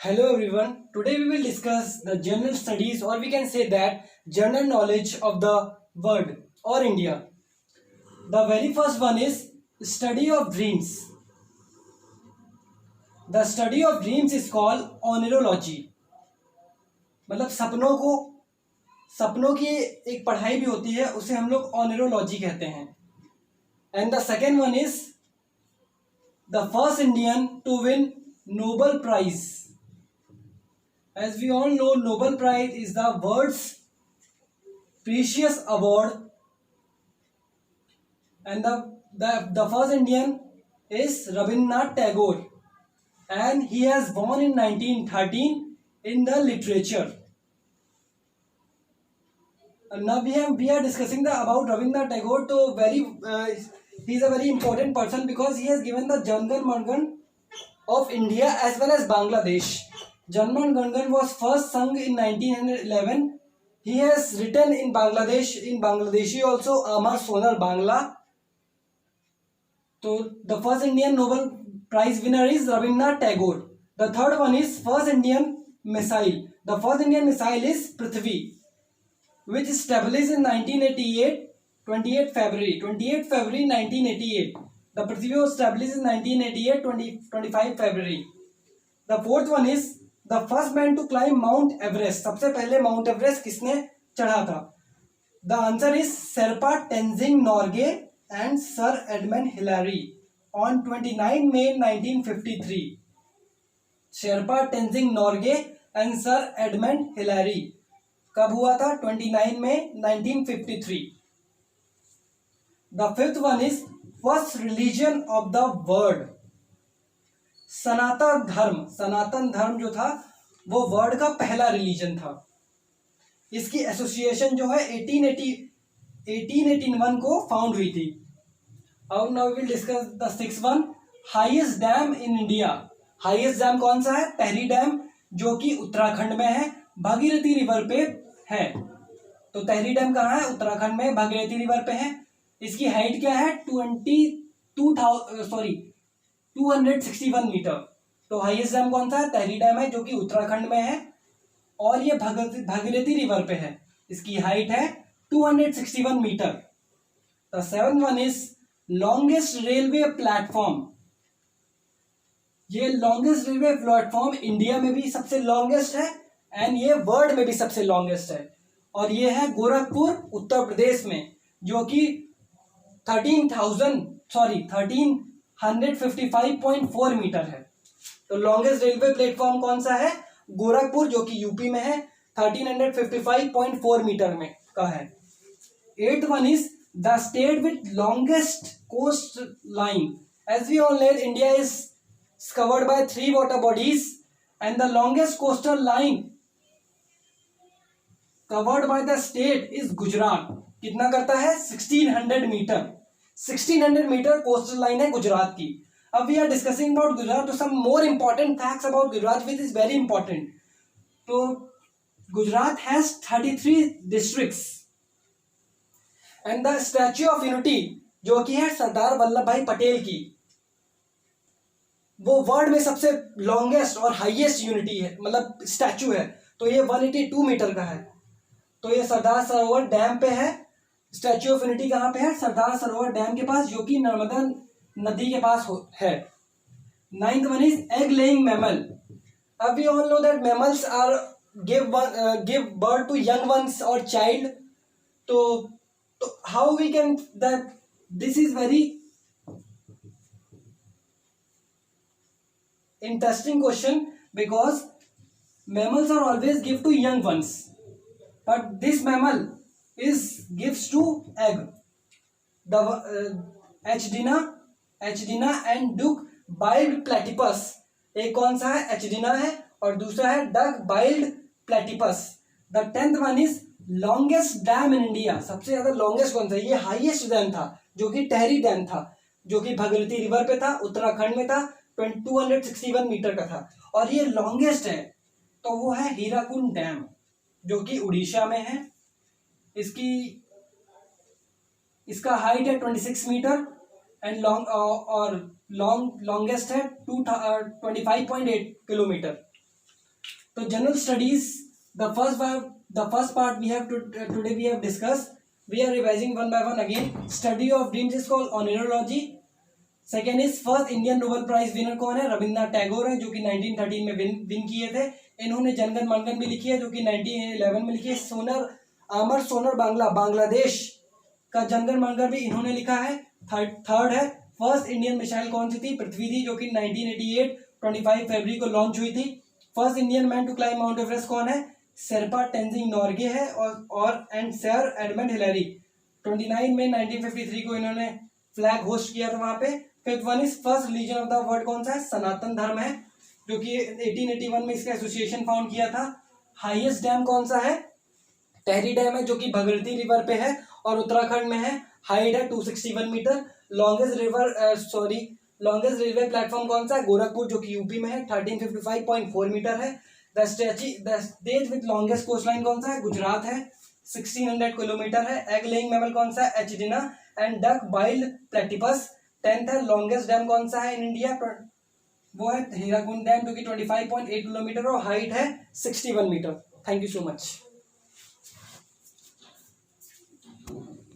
Hello everyone. Today we will discuss the general studies, or we can say that general knowledge of the world or India. The very first one is study of dreams. The study of dreams is called oneirology. मतलब सपनों की एक पढ़ाई भी होती है, उसे हम लोग oneirology कहते हैं. And the second one is the first Indian to win Nobel Prize. As we all know, Nobel Prize is the world's precious award, and the first Indian is Rabindranath Tagore, and he has born in 1913 in the literature. And now we are discussing about Rabindranath Tagore. So he is a very important person because he has given the Jan Gan Man Gan of India as well as Bangladesh. Jan Man Gan was first sung in 1911. He has written in Bangladeshi also, Amar Sonar Bangla. So the first Indian Nobel Prize winner is Rabindranath Tagore. The third one is first Indian missile. The first Indian missile is Prithvi, which established in 1988, 28 February 1988. The Prithvi was established in 1988, 25 February. The fourth one is the first man to climb Mount Everest. सबसे पहले Mount Everest किसने चढ़ा था? The answer is Sherpa Tenzing Norgay and Sir Edmund Hillary on 29 May 1953. Sherpa Tenzing Norgay and Sir Edmund Hillary. कब हुआ था? 29 मई 1953. The fifth one is first religion of the world. सनातन धर्म जो था वो वर्ल्ड का पहला रिलीजन था. इसकी एसोसिएशन जो है 1881 को फाउंड हुई थी. अब now we will discuss the sixth one, highest dam in India. Highest dam कौन सा है? टहरी डैम, जो कि उत्तराखंड में है, भागीरथी रिवर पे है. तो टहरी डैम कहाँ है? उत्तराखंड में, भागीरथी रिवर पे है. इसकी हाइट क्या है? 261 मीटर. तो हाईएस्ट डैम कौन सा है? टहरी डैम है, जो कि उत्तराखंड में है और ये भागीरथी रिवर पे है. इसकी हाइट है 261 metre. The seventh one is longest railway platform. ये लॉन्गेस्ट रेलवे प्लेटफॉर्म इंडिया में भी सबसे लॉन्गेस्ट है एंड ये वर्ल्ड में भी सबसे लॉन्गेस्ट है, और ये है गोरखपुर उत्तर प्रदेश में, जो कि 1355.4 मीटर है. तो लॉन्गेस्ट रेलवे प्लेटफॉर्म कौन सा है? गोरखपुर, जो कि यूपी में है, 1355.4 मीटर में का है. Eighth one is the state with longest coast line. As we all know, India is covered by 3 water bodies and the longest coastal line covered by the state is Gujarat. कितना करता है? 1600 metre. 1600 metre coastal line है गुजरात की. अब we are discussing about Gujarat, तो some more important facts about Gujarat which is very important. तो Gujarat has 33 districts and the Statue of Unity, जो कि है सरदार वल्लभ भाई पटेल की, वो वर्ल्ड में सबसे लॉन्गेस्ट और हाईएस्ट यूनिटी है, मतलब स्टैच्यू है. तो ये 182 मीटर का है. तो ये सरदार सरोवर डैम पे है. स्टैच्यू ऑफ यूनिटी कहाँ पे है? सरदार सरोवर डैम के पास, जो कि नर्मदा नदी के पास है. Ninth one is egg laying mammal. अब we all know that mammals are give birth to young ones और चाइल्ड. तो how we can that? This is very interesting question because mammals are always give to young ones, but this mammal gives to egg. The Echidna and duck-billed platypus. एक कौन सा है? एचडीना है, और दूसरा है duck-billed platypus. The 10th one is longest dam in India. सबसे ज्यादा लॉन्गेस्ट कौन सा? ये हाईएस्ट डैम था, जो कि टहरी डैम था, जो कि भागीरथी रिवर पे था, उत्तराखंड में था, 261 मीटर का था, और ये लॉन्गेस्ट है. तो वो है हीराकुंड डैम, जो कि उड़ीसा में है. इसका हाइट है 26 मीटर एंड लॉन्गेस्ट है 25.8 किलोमीटर. तो general studies the first part we have today we have discuss. We are revising one by one again. Study of dreams is called oneirology. Second is first Indian Nobel prize winner कौन है? रविन्द्रनाथ टैगोर है, जो कि 1913 में win किए थे. इन्होंने जनगण मनगण भी लिखी है, जो कि 1911 में लिखी है. आमर सोनर बांग्लादेश का जनगण मनगण भी इन्होंने लिखा है. थर्ड है फर्स्ट इंडियन मिसाइल कौन सी थी? पृथ्वी थी, जो कि 1988 25 फरवरी को लॉन्च हुई थी. First Indian man to climb Mount Everest कौन है? शेरपा टेंजिंग नॉर्गे है और एंड सर एडमंड हिलरी. 29 मई 1953 को इन्होंने फ्लैग होस्ट किया था वहां पे. Fifth one is first religion of the world कौन सा है? सनातन धर्म है, जो कि 1881 में इसका एसोसिएशन फाउंड किया था. हाईएस्ट डैम कौन सा है? टेहरी डैम है, जो कि भगीरथी रिवर पे है और उत्तराखंड में है. हाइट है 261 मीटर. लॉन्गेस्ट रेलवे प्लेटफॉर्म कौन सा है? गोरखपुर, जो कि यूपी में है. 1355.4 मीटर है. The state with longest coast line कौन सा है? गुजरात है, 1600 किलोमीटर है. एग लेइंग मैमल कौन सा है? Echidna and duck wild platypus. 10th है लॉन्गेस्ट डैम कौन सा है इन इंडिया? वो है हीराकुंड डैम, जो कि 25.8 किलोमीटर और हाइट है 61 metre. Thank you so much.